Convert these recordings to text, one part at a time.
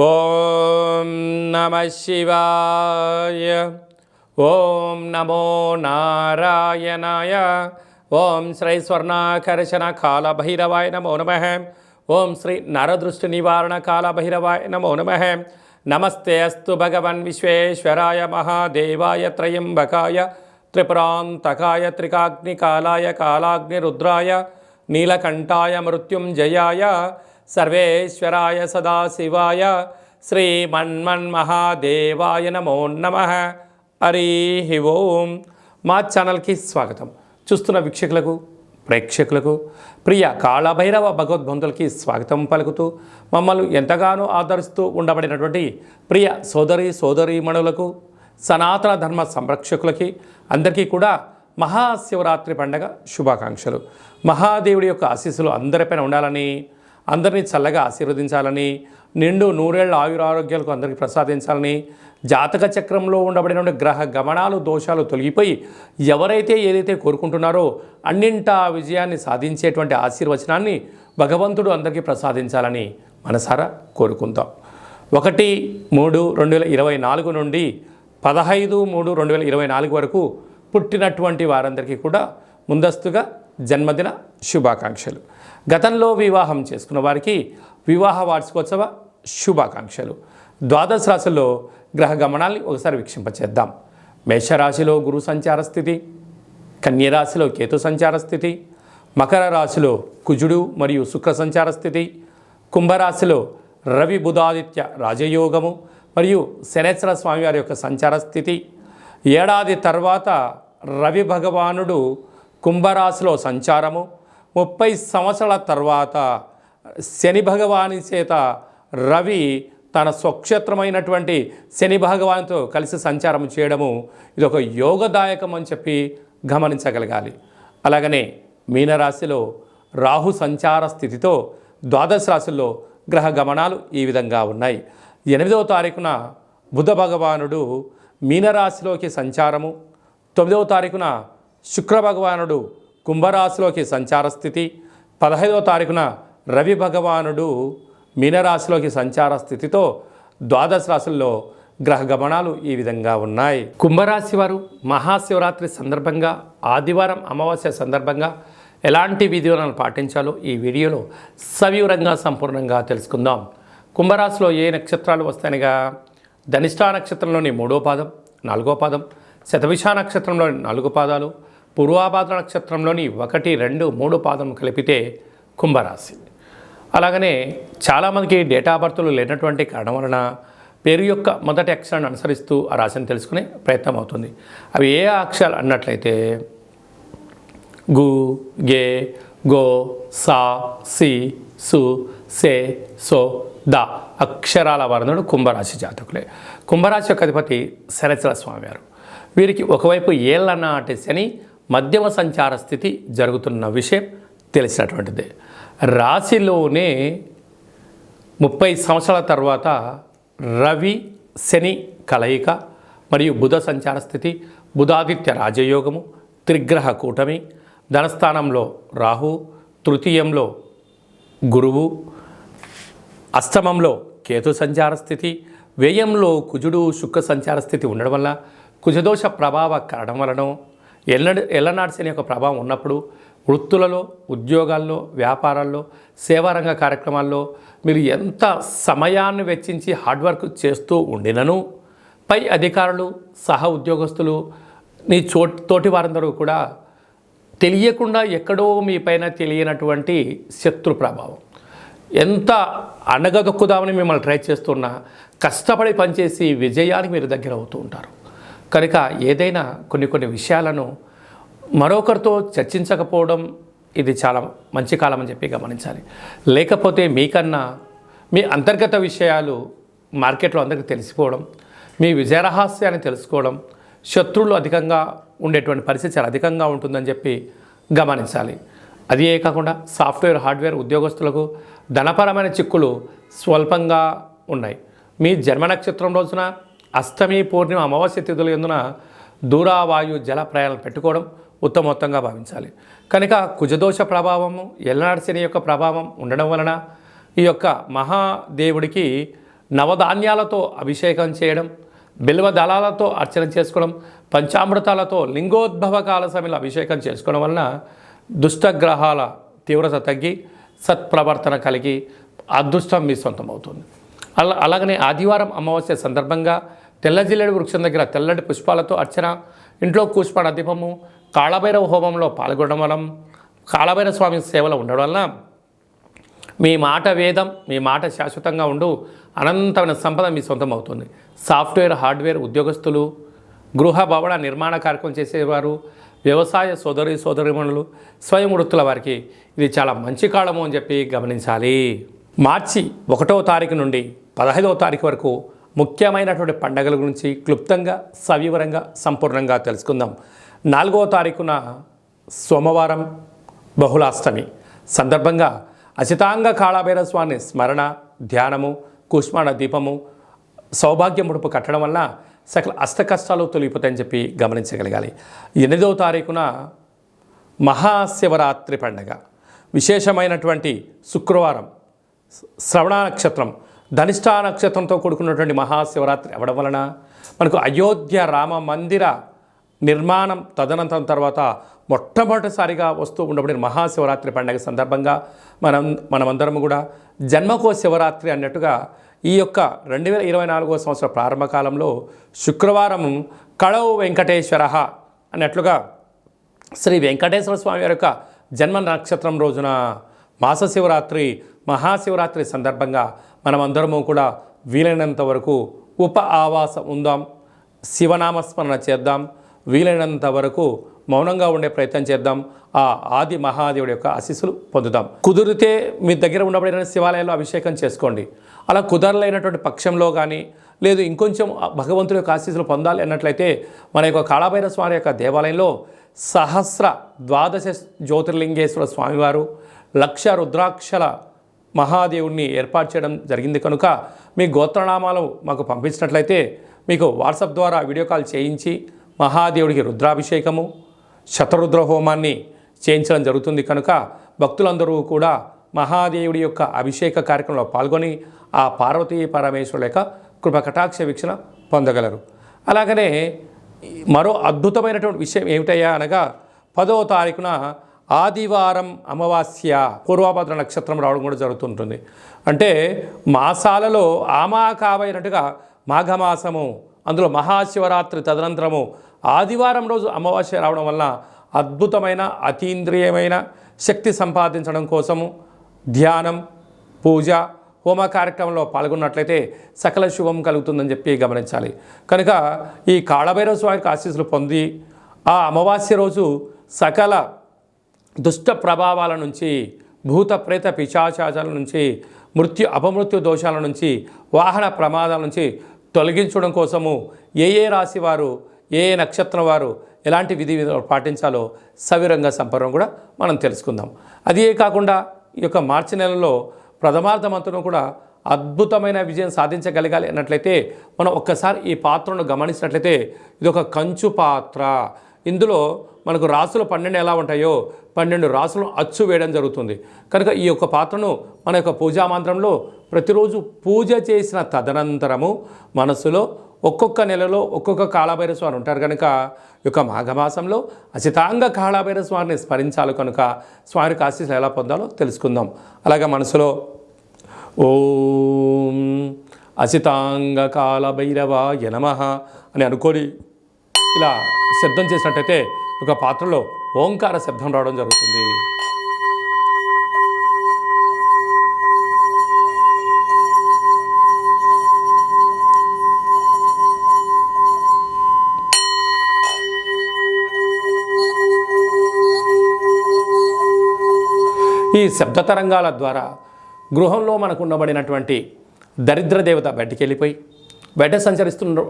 ఓం నమ శివాయ. ఓం నమో నారాయణాయ. ఓం శ్రీ స్వర్ణాకర్షణ కాళభైరవాయ నమో నమః. ఓం శ్రీ నరదృష్టి నివారణ కాళభైరవాయ నమో నమః. నమస్తే అస్తు భగవన్ విశ్వేశ్వరాయ మహాదేవాయ త్రయంబకాయ త్రిపురాంతకాయ త్రికాగ్నికాలాయ కాలాగ్నిరుద్రాయ నీలకంఠాయ మృత్యుంజయాయ సర్వేశ్వరాయ సదాశివాయ శ్రీమన్మన్మహాదేవాయ నమో నమః. హరి ఓం. మా ఛానల్కి స్వాగతం. చూస్తున్న వీక్షకులకు ప్రేక్షకులకు ప్రియ కాళభైరవ భగవద్బంధులకి స్వాగతం పలుకుతూ మమ్మల్ని ఎంతగానో ఆదరిస్తూ ఉండబడినటువంటి ప్రియ సోదరీమణులకు సనాతన ధర్మ సంరక్షకులకి అందరికీ కూడా మహాశివరాత్రి పండగ శుభాకాంక్షలు. మహాదేవుడి యొక్క ఆశీస్సులు అందరిపైన ఉండాలని, అందరినీ చల్లగా ఆశీర్వదించాలని, నిండు నూరేళ్ల ఆయురారోగ్యాలకు అందరికీ ప్రసాదించాలని, జాతక చక్రంలో ఉండబడిన గ్రహ గమనాలు దోషాలు తొలగిపోయి ఎవరైతే ఏదైతే కోరుకుంటున్నారో అన్నింటా విజయాన్ని సాధించేటువంటి ఆశీర్వచనాన్ని భగవంతుడు అందరికీ ప్రసాదించాలని మనసారా కోరుకుందాం. 1-3-2024 నుండి 15-3-2024 వరకు పుట్టినటువంటి వారందరికీ కూడా ముందస్తుగా జన్మదిన శుభాకాంక్షలు. గతంలో వివాహం చేసుకున్న వారికి వివాహ వార్షికోత్సవ శుభాకాంక్షలు. ద్వాదశ రాశుల్లో గ్రహ గమనాల్ని ఒకసారి వీక్షింపచేద్దాం. మేషరాశిలో గురు సంచార స్థితి, కన్యరాశిలో కేతు సంచార స్థితి, మకర రాశిలో కుజుడు మరియు శుక్ర సంచార స్థితి, కుంభరాశిలో రవి బుధాదిత్య రాజయోగము మరియు శనేశ్వర స్వామివారి యొక్క సంచార స్థితి. ఏడాది తర్వాత రవి భగవానుడు కుంభరాశిలో సంచారము, 30 సంవత్సరాల తర్వాత శని భగవాని చేత రవి తన స్వక్షేత్రమైనటువంటి శని భగవాన్తో కలిసి సంచారం చేయడము ఇది ఒక యోగదాయకం అని చెప్పి గమనించగలగాలి. అలాగనే మీనరాశిలో రాహు సంచార స్థితితో ద్వాదశ రాశుల్లో గ్రహ గమనాలు ఈ విధంగా ఉన్నాయి. 8వ తారీఖున బుధ భగవానుడు మీనరాశిలోకి సంచారము, 9వ తారీఖున శుక్ర భగవానుడు కుంభరాశిలోకి సంచార స్థితి, 15వ తారీఖున రవి భగవానుడు మీనరాశిలోకి సంచార స్థితితో ద్వాదశ రాశుల్లో గ్రహ గమనాలు ఈ విధంగా ఉన్నాయి. కుంభరాశి వారు మహాశివరాత్రి సందర్భంగా ఆదివారం అమావాస్య సందర్భంగా ఎలాంటి విధానాలు పాటించాలో ఈ వీడియోలో సవివరంగా సంపూర్ణంగా తెలుసుకుందాం. కుంభరాశిలో ఏ నక్షత్రాలు వస్తాయనగా ధనిష్టా నక్షత్రంలోని 3వ పాదం, 4వ పాదం, శతభిష నక్షత్రంలోని 4 పాదాలు, పూర్వాభాద్ర నక్షత్రంలోని 1, 2, 3 పాదం కలిపితే కుంభరాశి. అలాగనే చాలామందికి డేటా బర్త్లు లేనటువంటి కారణం వలన పేరు యొక్క మొదటి అక్షరాన్ని అనుసరిస్తూ ఆ రాశిని తెలుసుకునే ప్రయత్నం అవుతుంది. అవి ఏ అక్షరాలు అన్నట్లయితే గు, గే, గో, సా, సి, సు, సే, సో, ద అక్షరాల వర్ణుడు కుంభరాశి జాతకులే. కుంభరాశి యొక్క అధిపతి శనేశ్వర స్వామివారు. వీరికి ఒకవైపు ఏళ్ల నాటి శని మధ్యమ సంచార స్థితి జరుగుతున్న విషయం తెలిసినటువంటిదే. రాశిలోనే 30 సంవత్సరాల తర్వాత రవి శని కలయిక మరియు బుధ సంచార స్థితి, బుధాదిత్య రాజయోగము, త్రిగ్రహ కూటమి, ధనస్థానంలో రాహు, తృతీయంలో గురువు, అష్టమంలో కేతు సంచార స్థితి, వ్యయంలో కుజుడు శుక్ర సంచార స్థితి ఉండడం వల్ల కుజదోష ప్రభావ కారణం వలన ఎల్లనాటి శని యొక్క ప్రభావం ఉన్నప్పుడు వృత్తులలో, ఉద్యోగాల్లో, వ్యాపారాల్లో, సేవారంగ కార్యక్రమాల్లో మీరు ఎంత సమయాన్ని వెచ్చించి హార్డ్ వర్క్ చేస్తూ ఉండినను పై అధికారులు, సహ ఉద్యోగస్తులు, మీ తోటి వారందరూ కూడా తెలియకుండా ఎక్కడో మీ పైన తెలియనటువంటి శత్రు ప్రభావం, ఎంత అణగదొక్కుదామని మిమ్మల్ని ట్రై చేస్తున్నా కష్టపడి పనిచేసి విజయానికి మీరు దగ్గర అవుతూ ఉంటారు. కనుక ఏదైనా కొన్ని విషయాలను మరొకరితో చర్చించకపోవడం ఇది చాలా మంచి కాలం అని చెప్పి గమనించాలి. లేకపోతే మీకన్నా మీ అంతర్గత విషయాలు మార్కెట్లో అందరికీ తెలిసిపోవడం, మీ విజయరహస్యాన్ని తెలుసుకోవడం, శత్రువులు అధికంగా ఉండేటువంటి పరిస్థితి చాలా అధికంగా ఉంటుందని చెప్పి గమనించాలి. అదే కాకుండా సాఫ్ట్వేర్, హార్డ్వేర్ ఉద్యోగస్తులకు ధనపరమైన చిక్కులు స్వల్పంగా ఉన్నాయి. మీ జన్మ నక్షత్రం రోజున అష్టమి, పూర్ణిమ, అమావాస్య తిథుల యందున దూరావాయు జల ప్రయాణాలు పెట్టుకోవడం ఉత్తమోత్తంగా భావించాలి. కనుక కుజదోష ప్రభావము, ఎల్లనాటి శని యొక్క ప్రభావం ఉండడం వలన ఈ యొక్క మహాదేవుడికి నవధాన్యాలతో అభిషేకం చేయడం, బిల్వ దళాలతో అర్చన చేసుకోవడం, పంచామృతాలతో లింగోద్భవ కాల సమయంలో అభిషేకం చేసుకోవడం వలన దుష్టగ్రహాల తీవ్రత తగ్గి సత్ప్రవర్తన కలిగి అదృష్టం మీ సొంతమవుతుంది. అలాగనే ఆదివారం అమావాస్య సందర్భంగా తెల్ల జిల్లేడు వృక్షం దగ్గర తెల్లటి పుష్పాలతో అర్చన, ఇంట్లో కూష్మాండ దీపము, కాళభైరవ హోమంలో పాల్గొనడం వలన, కాళభైరవ స్వామి సేవలో ఉండడం వలన మీ మాట వేదం, మీ మాట శాశ్వతంగా ఉండు అనంతమైన సంపద మీ సొంతం అవుతుంది. సాఫ్ట్వేర్, హార్డ్వేర్ ఉద్యోగస్తులు, గృహ భవన నిర్మాణ కార్యక్రమం చేసేవారు, వ్యవసాయ సోదరీమణులు, స్వయం వృత్తుల వారికి ఇది చాలా మంచి కాలము అని చెప్పి గమనించాలి. మార్చి 1వ తారీఖు నుండి 15వ తారీఖు వరకు ముఖ్యమైనటువంటి పండుగల గురించి క్లుప్తంగా సవివరంగా సంపూర్ణంగా తెలుసుకుందాం. 4వ తారీఖున సోమవారం బహుళాష్టమి సందర్భంగా అచితాంగ కాళభైరవ స్వామి స్మరణ, ధ్యానము, కూష్మాండ దీపము, సౌభాగ్య ముడుపు కట్టడం వలన సకల అష్టకష్టాలు తొలగిపోతాయని చెప్పి గమనించగలగాలి. 8వ తారీఖున మహాశివరాత్రి పండుగ, విశేషమైనటువంటి శుక్రవారం, శ్రవణ నక్షత్రం, ధనిష్ఠా నక్షత్రంతో కూడుకున్నటువంటి మహాశివరాత్రి అవ్వడం వలన మనకు అయోధ్య రామ మందిర నిర్మాణం తదనంతరం తర్వాత మొట్టమొదటిసారిగా వస్తూ ఉండబడిన మహాశివరాత్రి పండుగ సందర్భంగా మనమందరం కూడా జన్మకో శివరాత్రి అన్నట్టుగా ఈ యొక్క 2024వ సంవత్సర ప్రారంభ కాలంలో శుక్రవారం కళౌ వెంకటేశ్వర అన్నట్లుగా శ్రీ వెంకటేశ్వర స్వామి వారి యొక్క జన్మ నక్షత్రం రోజున మాస శివరాత్రి, మహాశివరాత్రి సందర్భంగా మనమందరము కూడా వీలైనంత వరకు ఉప ఆవాసం ఉందాం, శివనామస్మరణ చేద్దాం, వీలైనంత వరకు మౌనంగా ఉండే ప్రయత్నం చేద్దాం. ఆ ఆది మహాదేవుడి యొక్క ఆశీస్సులు పొందుదాం. కుదిరితే మీ దగ్గర ఉండబడిన శివాలయంలో అభిషేకం చేసుకోండి. అలా కుదరలేనటువంటి పక్షంలో కానీ లేదు ఇంకొంచెం భగవంతుడి యొక్క ఆశీస్సులు పొందాలి అన్నట్లయితే మన యొక్క కాళభైరవ స్వామి యొక్క దేవాలయంలో సహస్ర ద్వాదశ జ్యోతిర్లింగేశ్వర స్వామివారు, 1,00,000 రుద్రాక్షల మహాదేవుడిని ఏర్పాటు చేయడం జరిగింది కనుక మీ గోత్రనామాలు మాకు పంపించినట్లయితే మీకు వాట్సాప్ ద్వారా వీడియో కాల్ చేయించి మహాదేవుడికి రుద్రాభిషేకము, శతరుద్ర హోమాన్ని చేయించడం జరుగుతుంది కనుక భక్తులందరూ కూడా మహాదేవుడి యొక్క అభిషేక కార్యక్రమంలో పాల్గొని ఆ పార్వతీ పరమేశ్వరుల యొక్క కృపకటాక్ష వీక్షణ పొందగలరు. అలాగనే మరో అద్భుతమైనటువంటి విషయం ఏమిటయ్యా అనగా 10వ తారీఖున ఆదివారం అమావాస్య పూర్వభద్ర నక్షత్రం రావడం కూడా జరుగుతుంటుంది. అంటే మాసాలలో ఆమాకావైనట్టుగా మాఘమాసము, అందులో మహాశివరాత్రి తదనంతరము ఆదివారం రోజు అమావాస్య రావడం వల్ల అద్భుతమైన అతీంద్రియమైన శక్తి సంపాదించడం కోసము ధ్యానం, పూజ, హోమ కార్యక్రమంలో పాల్గొన్నట్లయితే సకల శుభం కలుగుతుందని చెప్పి గమనించాలి. కనుక ఈ కాళభైరవ స్వామికి ఆశీస్సులు పొంది ఆ అమావాస్య రోజు సకల దుష్ట ప్రభావాల నుంచి, భూత ప్రేత పిశాచాల నుంచి, అపమృత్యు దోషాల నుంచి, వాహన ప్రమాదాల నుంచి తొలగించడం కోసము ఏ రాశి వారు, ఏ నక్షత్రం వారు ఎలాంటి విధి పాటించాలో సవిరంగా సంపర్వం కూడా మనం తెలుసుకుందాం. అదే కాకుండా ఈ యొక్క మార్చి నెలలో ప్రథమార్థమంతరం కూడా అద్భుతమైన విజయం సాధించగలగాలి అన్నట్లయితే మనం ఒక్కసారి ఈ పాత్రను గమనించినట్లయితే ఇది ఒక కంచు పాత్ర. ఇందులో మనకు రాసులు 12 ఎలా ఉంటాయో 12 రాసులను అచ్చు వేయడం జరుగుతుంది. కనుక ఈ యొక్క పాత్రను మన యొక్క పూజా మంత్రంలో ప్రతిరోజు పూజ చేసిన తదనంతరము మనసులో ఒక్కొక్క నెలలో ఒక్కొక్క కాళభైరవ స్వామి ఉంటారు కనుక ఈ యొక్క మాఘమాసంలో అచితాంగ కాళభైరవ స్వామిని స్మరించాలి కనుక స్వామికి ఆశీస్సులు ఎలా పొందాలో తెలుసుకుందాం. అలాగే మనసులో ఓం అచితాంగ కాళభైరవాయ నమః అని అనుకొని ఇలా శబ్దం చేసినట్టయితే ఒక పాత్రలో ఓంకార శబ్దం రావడం జరుగుతుంది. ఈ శబ్ద తరంగాల ద్వారా గృహంలో మనకు ఉండబడినటువంటి దరిద్ర దేవత బయటికి వెళ్ళిపోయి బయట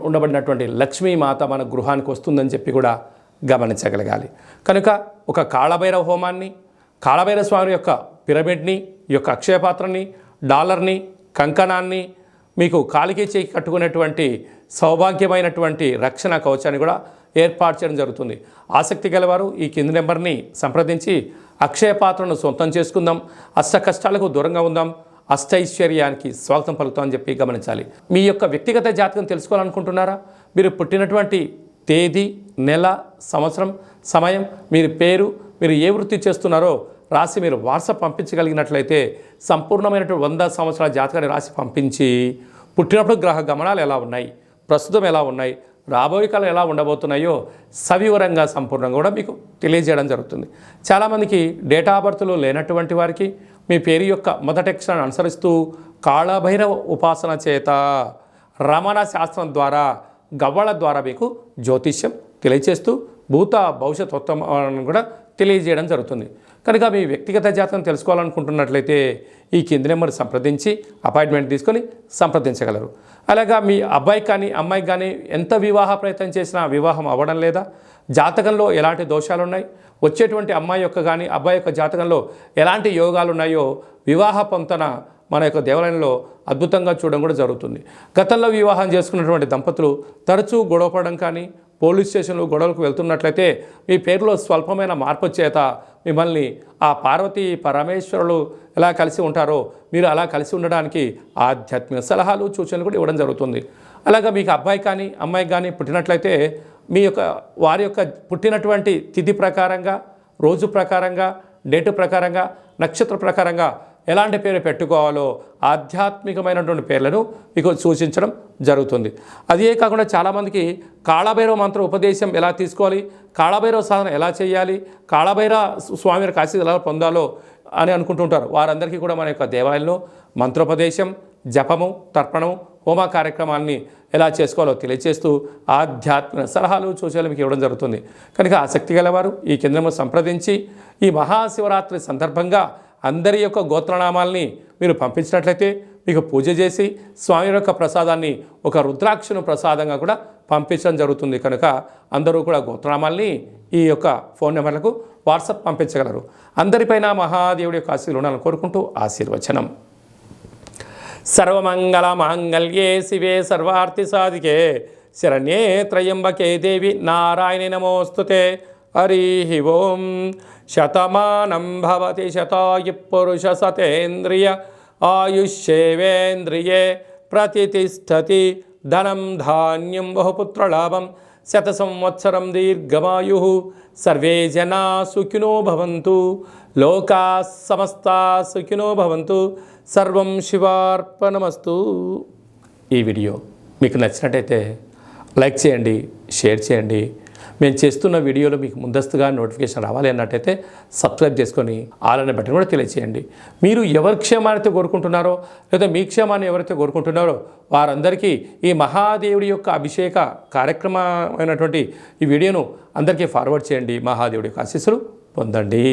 ఉండబడినటువంటి లక్ష్మీమాత మన గృహానికి వస్తుందని చెప్పి కూడా గమనించగలగాలి. కనుక ఒక కాళభైరవ హోమాన్ని, కాళభైరవ స్వామి యొక్క పిరమిడ్ని, ఈ యొక్క అక్షయపాత్రని, డాలర్ని, కంకణాన్ని, మీకు కాలికి చేయి కట్టుకునేటువంటి సౌభాగ్యమైనటువంటి రక్షణ కవచాన్ని కూడా ఏర్పాటు చేయడం జరుగుతుంది. ఆసక్తి గలవారు ఈ కింది నెంబర్ని సంప్రదించి అక్షయ పాత్రను సొంతం చేసుకుందాం. అష్ట కష్టాలకు దూరంగా ఉందాం. అష్టైశ్వర్యానికి స్వాగతం పలుకుతామని చెప్పి గమనించాలి. మీ యొక్క వ్యక్తిగత జాతకం తెలుసుకోవాలనుకుంటున్నారా? మీరు పుట్టినటువంటి తేదీ, నెల, సంవత్సరం, సమయం, మీరు పేరు, మీరు ఏ వృత్తి చేస్తున్నారో రాసి మీరు వాట్సాప్ పంపించగలిగినట్లయితే సంపూర్ణమైనటువంటి 100 సంవత్సరాల జాతకాన్ని రాసి పంపించి పుట్టినప్పుడు గ్రహ గమనాలు ఎలా ఉన్నాయి, ప్రస్తుతం ఎలా ఉన్నాయి, రాబోయే కాలం ఎలా ఉండబోతున్నాయో సవివరంగా సంపూర్ణంగా కూడా మీకు తెలియజేయడం జరుగుతుంది. చాలామందికి డేటా ఆఫ్ బర్త్లు లేనటువంటి వారికి మీ పేరు యొక్క మొదటి అక్షరాన్ని అనుసరిస్తూ కాళభైరవ ఉపాసన చేత రమణ శాస్త్రం ద్వారా గవ్వల ద్వారా మీకు జ్యోతిష్యం తెలియచేస్తూ భూత భవిష్యత్ ఉత్తమాలను కూడా తెలియజేయడం జరుగుతుంది. కనుక మీ వ్యక్తిగత జాతకం తెలుసుకోవాలనుకుంటున్నట్లయితే ఈ కింది నెంబర్ సంప్రదించి అపాయింట్మెంట్ తీసుకొని సంప్రదించగలరు. అలాగా మీ అబ్బాయి కానీ అమ్మాయికి కానీ ఎంత వివాహ ప్రయత్నం చేసినా వివాహం అవ్వడం లేదా, జాతకంలో ఎలాంటి దోషాలు ఉన్నాయి, వచ్చేటువంటి అమ్మాయి యొక్క కానీ అబ్బాయి యొక్క జాతకంలో ఎలాంటి యోగాలు ఉన్నాయో వివాహ పొంతన మన యొక్క దేవాలయంలో అద్భుతంగా చూడడం కూడా జరుగుతుంది. గతంలో వివాహం చేసుకున్నటువంటి దంపతులు తరచూ గొడవపడడం కానీ, పోలీస్ స్టేషన్లు గొడవలకు వెళ్తున్నట్లయితే మీ పేరులో స్వల్పమైన మార్పు చేత మిమ్మల్ని ఆ పార్వతీ పరమేశ్వరులు ఎలా కలిసి ఉంటారో మీరు అలా కలిసి ఉండడానికి ఆధ్యాత్మిక సలహాలు, సూచనలు కూడా ఇవ్వడం జరుగుతుంది. అలాగా మీకు అబ్బాయి కానీ అమ్మాయి కానీ పుట్టినట్లయితే మీ యొక్క వారి యొక్క పుట్టినటువంటి తిథి ప్రకారంగా, రోజు ప్రకారంగా, డేటు ప్రకారంగా, నక్షత్ర ప్రకారంగా ఎలాంటి పేరు పెట్టుకోవాలో ఆధ్యాత్మికమైనటువంటి పేర్లను మీకు సూచించడం జరుగుతుంది. అదే కాకుండా చాలామందికి కాళభైరవ మంత్ర ఉపదేశం ఎలా తీసుకోవాలి, కాళభైరవ సాధన ఎలా చేయాలి, కాళభైరవ స్వామి ఆశీస్సులు ఎలా పొందాలో అని అనుకుంటుంటారు. వారందరికీ కూడా మన యొక్క దేవాలయంలో మంత్రోపదేశం, జపము, తర్పణము, హోమ కార్యక్రమాన్ని ఎలా చేసుకోవాలో తెలియజేస్తూ ఆధ్యాత్మిక సలహాలు, సూచనలు మీకు ఇవ్వడం జరుగుతుంది. కనుక ఆసక్తి గలవారు ఈ కేంద్రము సంప్రదించి ఈ మహాశివరాత్రి సందర్భంగా అందరి యొక్క గోత్రనామాల్ని మీరు పంపించినట్లయితే మీకు పూజ చేసి స్వామి యొక్క ప్రసాదాన్ని ఒక రుద్రాక్షను ప్రసాదంగా కూడా పంపించడం జరుగుతుంది. కనుక అందరూ కూడా గోత్రనామాల్ని ఈ యొక్క ఫోన్ నెంబర్లకు వాట్సాప్ పంపించగలరు. అందరిపైన మహాదేవుడి యొక్క ఆశీర్వాదాలు ఉండాలని కోరుకుంటూ ఆశీర్వచనం. సర్వమంగళ మాంగళ్యే శివే సర్వార్థి సాధికే శరణ్యే త్రయంబకే దేవి నారాయణి నమోస్తుతే. హరి ఓం. శతమానం భవతి శతాయు పురుష సతేంద్రియ ఆయుష్యేవేంద్రియే ప్రతిష్టతి. ధనం ధాన్యం బహుపుత్రలాభం శత సంవత్సరం దీర్ఘమాయు. సర్వే జనా సుఖినో భవంతు. లోకా సమస్తా సుఖినో భవంతు. సర్వం శివార్పణమస్తు. ఈ వీడియో మీకు నచ్చినట్టయితే లైక్ చేయండి, షేర్ చేయండి. మేము చేస్తున్న వీడియోలో మీకు ముందస్తుగా నోటిఫికేషన్ రావాలి అన్నట్టయితే సబ్స్క్రైబ్ చేసుకొని ఆల్ అనే బటన్ కూడా తెలియచేయండి. మీరు ఎవరి క్షేమాన్ని కోరుకుంటున్నారో లేదా మీ క్షేమాన్ని ఎవరైతే కోరుకుంటున్నారో వారందరికీ ఈ మహాదేవుడి యొక్క అభిషేక కార్యక్రమమైనటువంటి ఈ వీడియోను అందరికీ ఫార్వర్డ్ చేయండి. మహాదేవుడి యొక్క ఆశీస్సులు పొందండి.